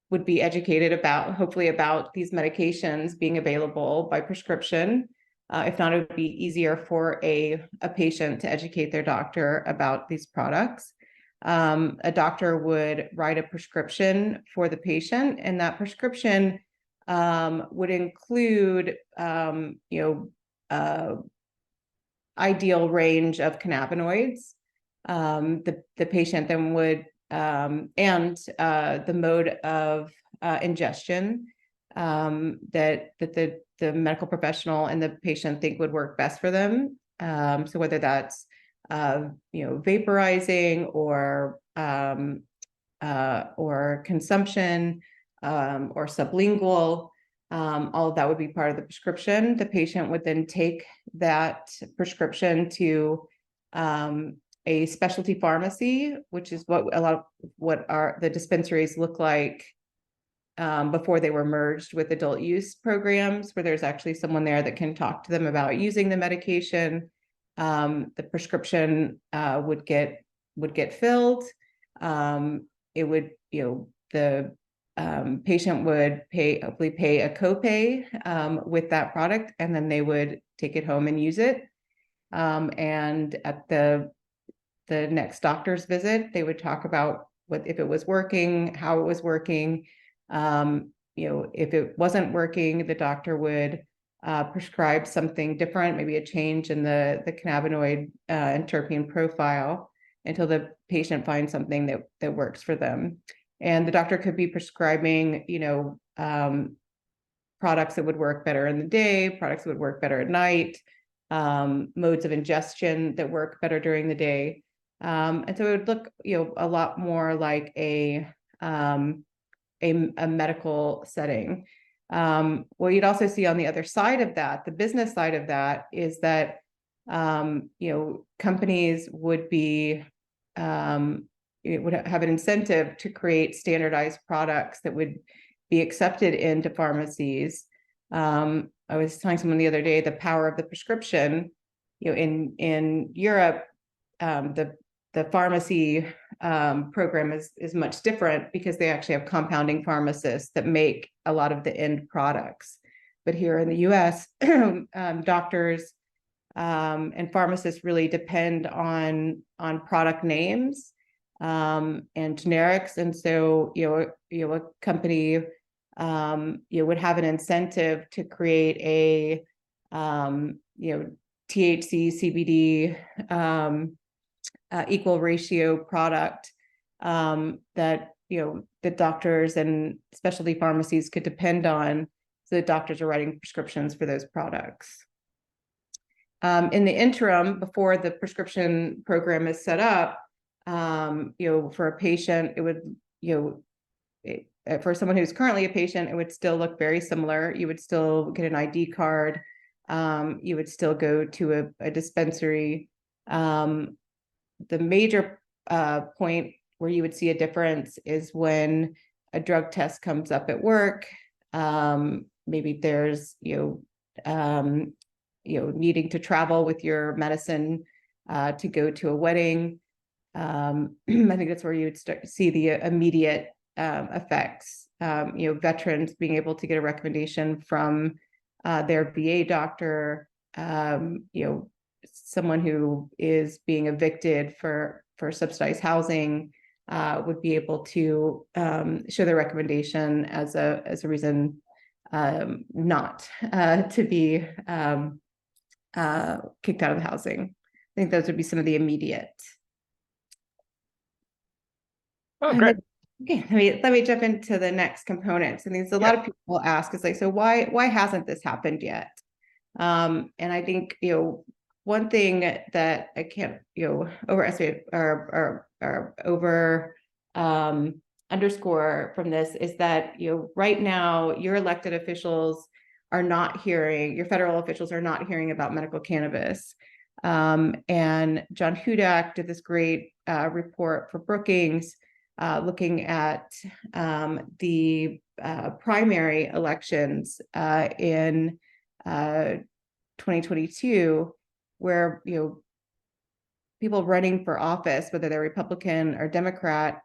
would be educated hopefully about these medications being available by prescription. If not, it would be easier for a patient to educate their doctor about these products. A doctor would write a prescription for the patient, and that prescription would include, ideal range of cannabinoids. The patient then would, and the mode of ingestion that the medical professional and the patient think would work best for them. So whether that's vaporizing or consumption or sublingual, all of that would be part of the prescription. The patient would then take that prescription to a specialty pharmacy, which is what the dispensaries look like before they were merged with adult use programs, where there's actually someone there that can talk to them about using the medication. The prescription would get filled. it would, the patient would hopefully pay a copay with that product, and then they would take it home and use it. And at the next doctor's visit, they would talk about if it was working, how it was working. If it wasn't working, the doctor would prescribe something different, maybe a change in the cannabinoid and terpene profile, until the patient finds something that works for them. And the doctor could be prescribing, products that would work better in the day, products that would work better at night, modes of ingestion that work better during the day. And so it would look, a lot more like a medical setting. What you'd also see on the other side of that, the business side of that, is that companies would be would have an incentive to create standardized products that would be accepted into pharmacies. I was telling someone the other day the power of the prescription. In Europe, the pharmacy program is much different, because they actually have compounding pharmacists that make a lot of the end products. But here in the US, doctors and pharmacists really depend on product names and generics. And so, a company would have an incentive to create a THC, CBD equal ratio product that the doctors and specialty pharmacies could depend on, so that doctors are writing prescriptions for those products. In the interim, before the prescription program is set up, for a patient, it would, for someone who's currently a patient, it would still look very similar. You would still get an ID card. You would still go to a dispensary. The major point where you would see a difference is when a drug test comes up at work. Maybe there's, needing to travel with your medicine to go to a wedding. I think that's where you would start to see the immediate effects. Veterans being able to get a recommendation from their VA doctor. Someone who is being evicted for subsidized housing would be able to show their recommendation as a reason not to be kicked out of the housing. I think those would be some of the immediate. Oh, great. Okay, let me jump into the next components. And there's a lot of people ask, it's like, so why hasn't this happened yet? And I think, one thing that I can't, overestimate or over underscore from this is that, right now your elected officials are not hearing, your federal officials are not hearing about medical cannabis. And John Hudak did this great report for Brookings, looking at the primary elections in 2022, where people running for office, whether they're Republican or Democrat,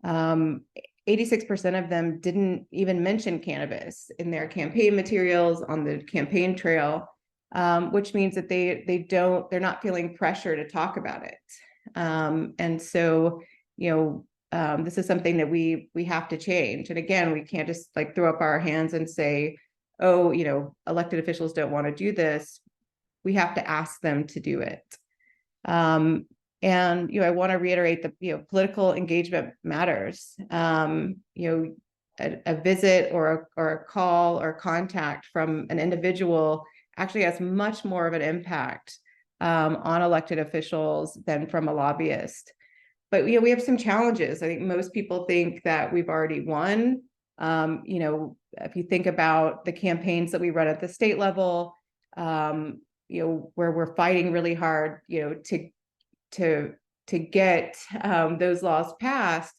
86% of them didn't even mention cannabis in their campaign materials on the campaign trail, which means that they're not feeling pressure to talk about it. And so, this is something that we have to change. And again, we can't just like throw up our hands and say, oh, elected officials don't want to do this. We have to ask them to do it. And, I want to reiterate that, political engagement matters. A visit or a call or contact from an individual actually has much more of an impact on elected officials than from a lobbyist. But, we have some challenges. I think most people think that we've already won. If you think about the campaigns that we run at the state level, where we're fighting really hard, to get those laws passed.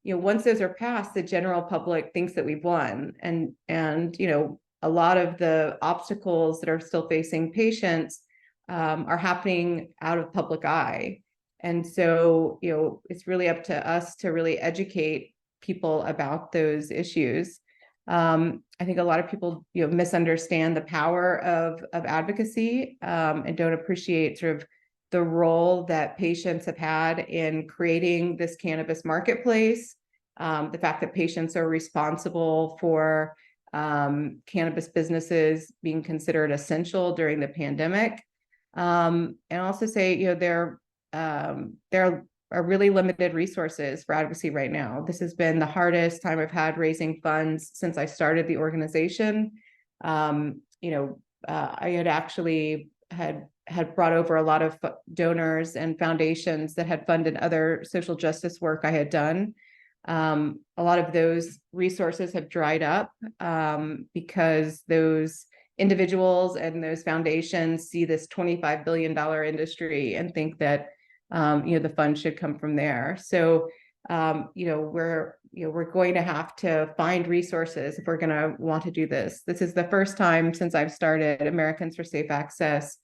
Once those are passed, the general public thinks that we've won, and a lot of the obstacles that are still facing patients are happening out of public eye. And so, it's really up to us to really educate people about those issues. I think a lot of people, misunderstand the power of advocacy, and don't appreciate sort of the role that patients have had in creating this cannabis marketplace. The fact that patients are responsible for cannabis businesses being considered essential during the pandemic. And also say, there are really limited resources for advocacy right now. This has been the hardest time I've had raising funds since I started the organization. I had actually had brought over a lot of donors and foundations that had funded other social justice work I had done. A lot of those resources have dried up because those individuals and those foundations see this $25 billion industry and think that the funds should come from there. So we're going to have to find resources if we're going to want to do this. This is the first time since I've started Americans for Safe Access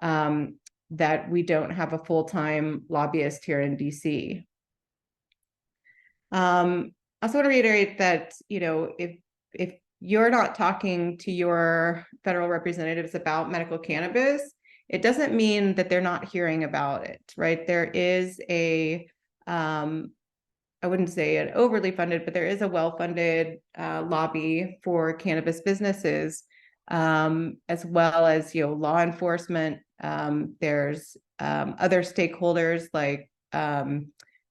that we don't have a full-time lobbyist here in DC. I also want to reiterate that, if you're not talking to your federal representatives about medical cannabis, it doesn't mean that they're not hearing about it, right? There is I wouldn't say an overly funded, but there is a well-funded lobby for cannabis businesses, as well as, law enforcement. There's other stakeholders like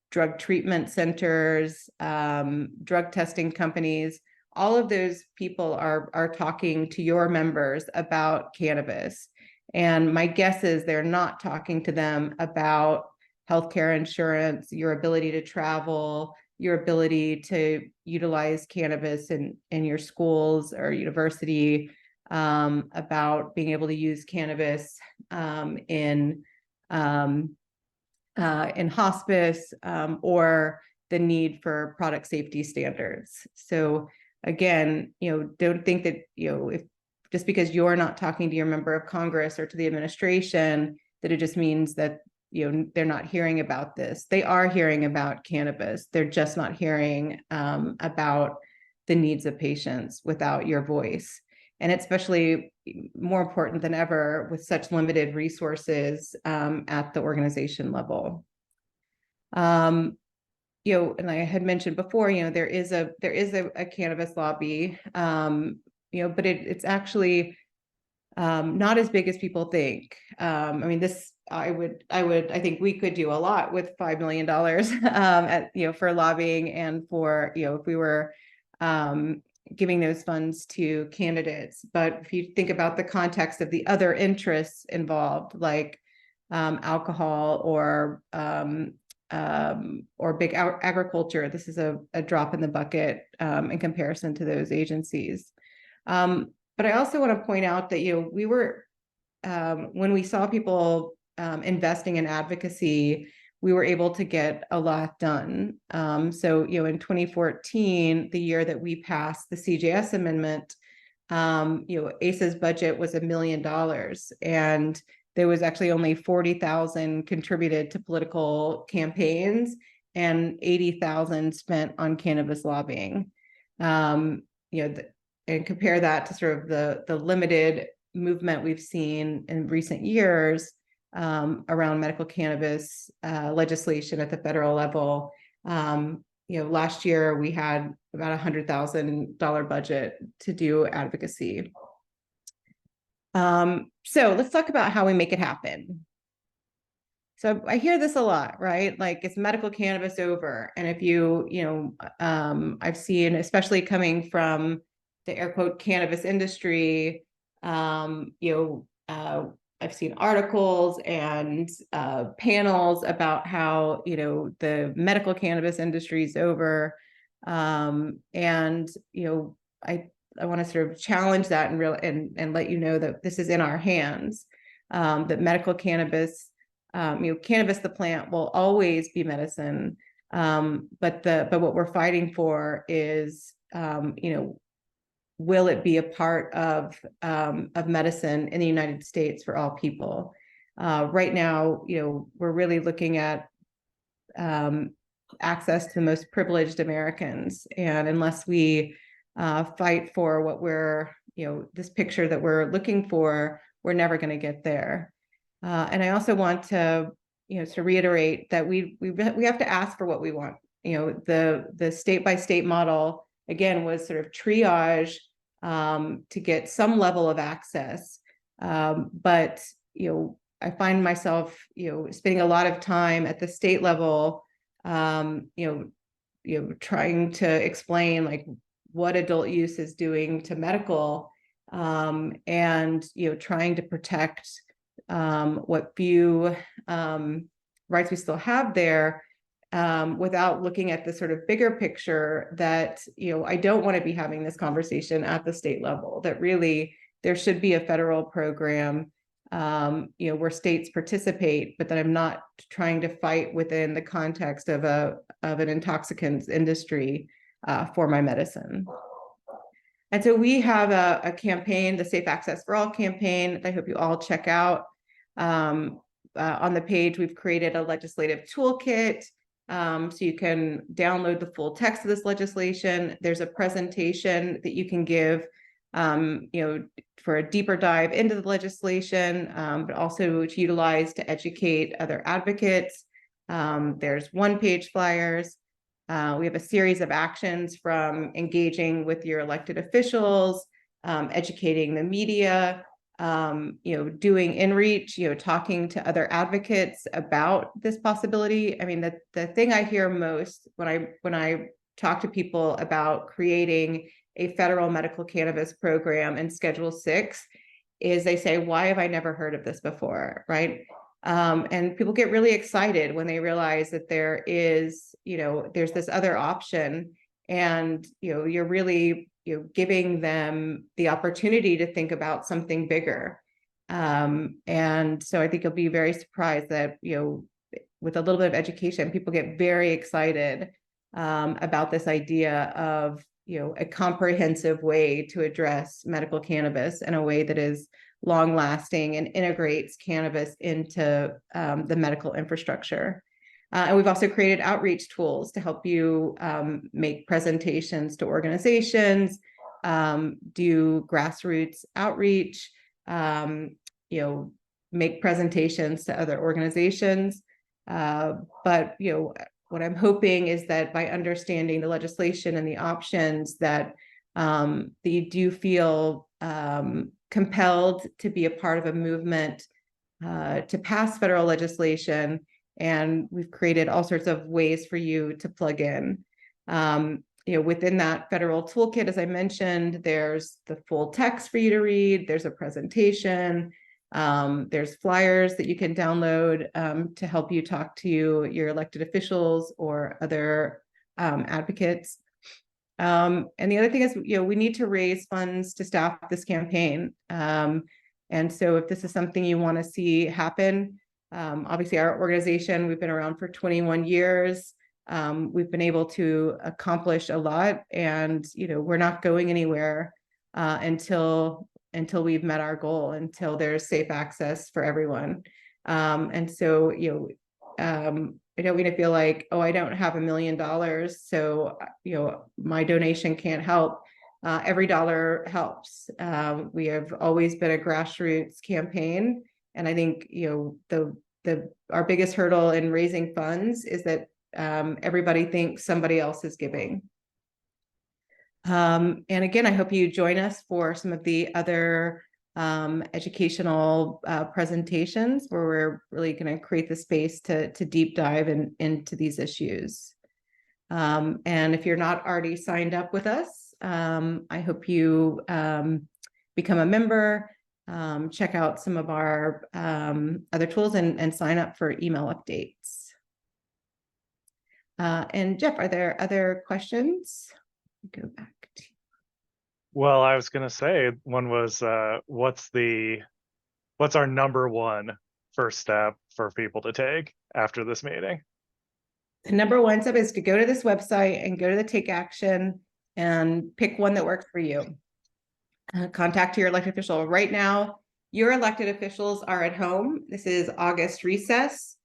drug treatment centers, drug testing companies. All of those people are talking to your members about cannabis. And my guess is they're not talking to them about healthcare insurance, your ability to travel, your ability to utilize cannabis in your schools or university, about being able to use cannabis in hospice, or the need for product safety standards. So again, don't think that, if just because you're not talking to your member of Congress or to the administration, that it just means that, they're not hearing about this. They are hearing about cannabis. They're just not hearing about the needs of patients without your voice. And it's especially more important than ever with such limited resources at the organization level. And I had mentioned before, there is a cannabis lobby, but it's actually not as big as people think. I mean, I think we could do a lot with $5 million for lobbying, and for, if we were giving those funds to candidates. But if you think about the context of the other interests involved, like alcohol or big agriculture, this is a drop in the bucket in comparison to those agencies. But I also want to point out that, we were, when we saw people investing in advocacy, we were able to get a lot done. So, in 2014, the year that we passed the CJS amendment, ACE's budget was $1 million, and there was actually only 40,000 contributed to political campaigns and 80,000 spent on cannabis lobbying. And compare that to sort of the limited movement we've seen in recent years around medical cannabis legislation at the federal level. Last year we had about $100,000 budget to do advocacy. So let's talk about how we make it happen. So I hear this a lot, right? Like, is medical cannabis over? And if I've seen, especially coming from the air quote cannabis industry, I've seen articles and panels about how, the medical cannabis industry is over. And, I want to sort of challenge that and let you know that this is in our hands, that medical cannabis, cannabis, the plant, will always be medicine. But what we're fighting for is, will it be a part of medicine in the United States for all people? Right now, we're really looking at access to the most privileged Americans. And unless we fight for what we're, this picture that we're looking for, we're never going to get there. And I also want to, to reiterate that we have to ask for what we want. The state by state model, again, was sort of triage to get some level of access. But, I find myself, spending a lot of time at the state level, trying to explain like what adult use is doing to medical, and trying to protect what few rights we still have there, without looking at the sort of bigger picture that I don't want to be having this conversation at the state level. That really there should be a federal program, where states participate, but that I'm not trying to fight within the context of an intoxicants industry for my medicine. And so we have a campaign, the Safe Access for All campaign, that I hope you all check out. On the page, we've created a legislative toolkit, so you can download the full text of this legislation. There's a presentation that you can give, for a deeper dive into the legislation, but also to utilize to educate other advocates. There's one-page flyers. We have a series of actions, from engaging with your elected officials, educating the media, doing in-reach, talking to other advocates about this possibility. I mean, the thing I hear most when I talk to people about creating a federal medical cannabis program in Schedule 6 is they say, why have I never heard of this before, right? And people get really excited when they realize that there is, there's this other option, and, you're really, giving them the opportunity to think about something bigger. And so I think you'll be very surprised that, with a little bit of education, people get very excited about this idea of, a comprehensive way to address medical cannabis in a way that is long lasting and integrates cannabis into the medical infrastructure. And we've also created outreach tools to help you make presentations to organizations, do grassroots outreach, make presentations to other organizations. But what I'm hoping is that by understanding the legislation and the options, that you do feel compelled to be a part of a movement to pass federal legislation. And we've created all sorts of ways for you to plug in. Within that federal toolkit, as I mentioned, there's the full text for you to read. There's a presentation. There's flyers that you can download to help you talk to your elected officials or other advocates. And the other thing is, we need to raise funds to staff this campaign. And so if this is something you want to see happen, obviously our organization, we've been around for 21 years. We've been able to accomplish a lot, and, we're not going anywhere until we've met our goal, until there's safe access for everyone. And so, I don't want to feel like, oh, I don't have $1 million, so, my donation can't help. Every dollar helps. We have always been a grassroots campaign. And I think, our biggest hurdle in raising funds is that everybody thinks somebody else is giving. And again, I hope you join us for some of the other educational presentations, where we're really going to create the space to deep dive into these issues. And if you're not already signed up with us, I hope you become a member, check out some of our other tools, and sign up for email updates. And Jeff, are there other questions? Go back to. Well, I was going to say, one was, what's our number one first step for people to take after this meeting? The number one step is to go to this website and go to the Take Action and pick one that works for you. Contact your elected official. Right now, your elected officials are at home. This is August recess.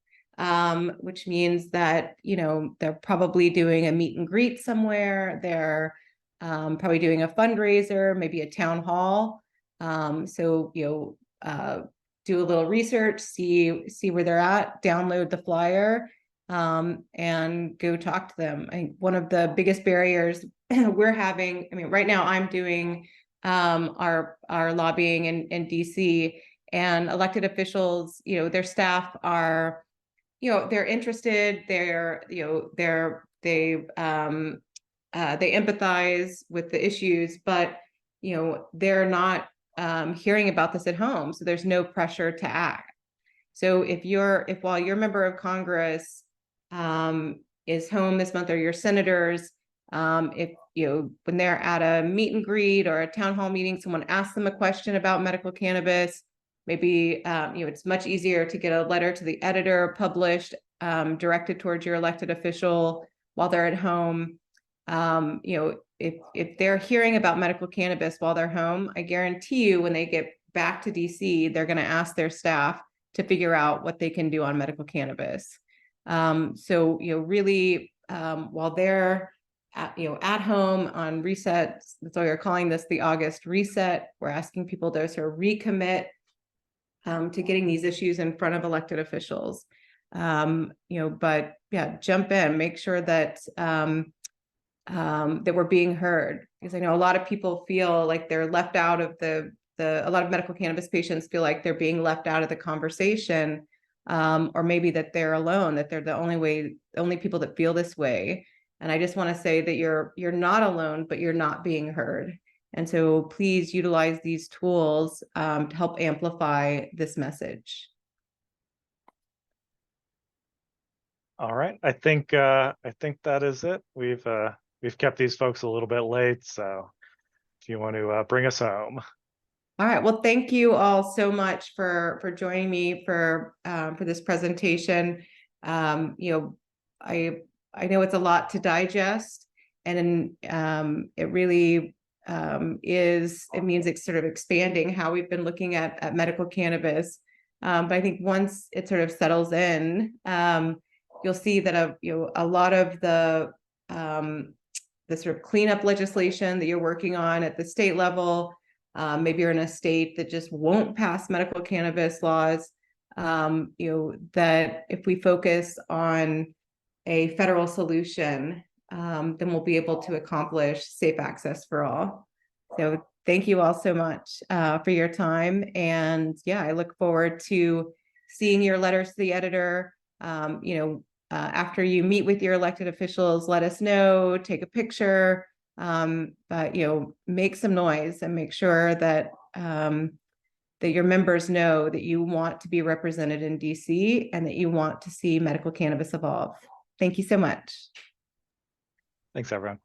which means that, they're probably doing a meet and greet somewhere. They're probably doing a fundraiser, maybe a town hall. So, do a little research, see where they're at, download the flyer, and go talk to them. I think one of the biggest barriers we're having, I mean, right now I'm doing our lobbying in DC, and elected officials, their staff are, they're interested, they empathize with the issues, but they're not hearing about this at home, so there's no pressure to act. So if while your member of Congress is home this month, or your senators, if when they're at a meet and greet or a town hall meeting, someone asks them a question about medical cannabis, maybe it's much easier to get a letter to the editor published, directed towards your elected official while they're at home. If they're hearing about medical cannabis while they're home, I guarantee you when they get back to DC, they're going to ask their staff to figure out what they can do on medical cannabis. So really, while they're at home on reset, that's why we're calling this the August reset. We're asking people to sort of recommit to getting these issues in front of elected officials. But yeah, jump in, make sure that that we're being heard, because I know a lot of people feel like they're left out of a lot of medical cannabis patients feel like they're being left out of the conversation, or maybe that they're alone, that they're the only people that feel this way. And I just want to say that you're not alone, but you're not being heard. And so please utilize these tools to help amplify this message. All right, I think that is it. We've kept these folks a little bit late, so if you want to bring us home. All right. Well, thank you all so much for joining me for this presentation. I know it's a lot to digest, and it really it means it's sort of expanding how we've been looking at medical cannabis. But I think once it sort of settles in, you'll see that a lot of the sort of cleanup legislation that you're working on at the state level. Maybe you're in a state that just won't pass medical cannabis laws. That if we focus on a federal solution, then we'll be able to accomplish safe access for all. So thank you all so much for your time. And yeah, I look forward to seeing your letters to the editor. After you meet with your elected officials, let us know, take a picture. But make some noise and make sure that that your members know that you want to be represented in DC and that you want to see medical cannabis evolve. Thank you so much. Thanks, everyone.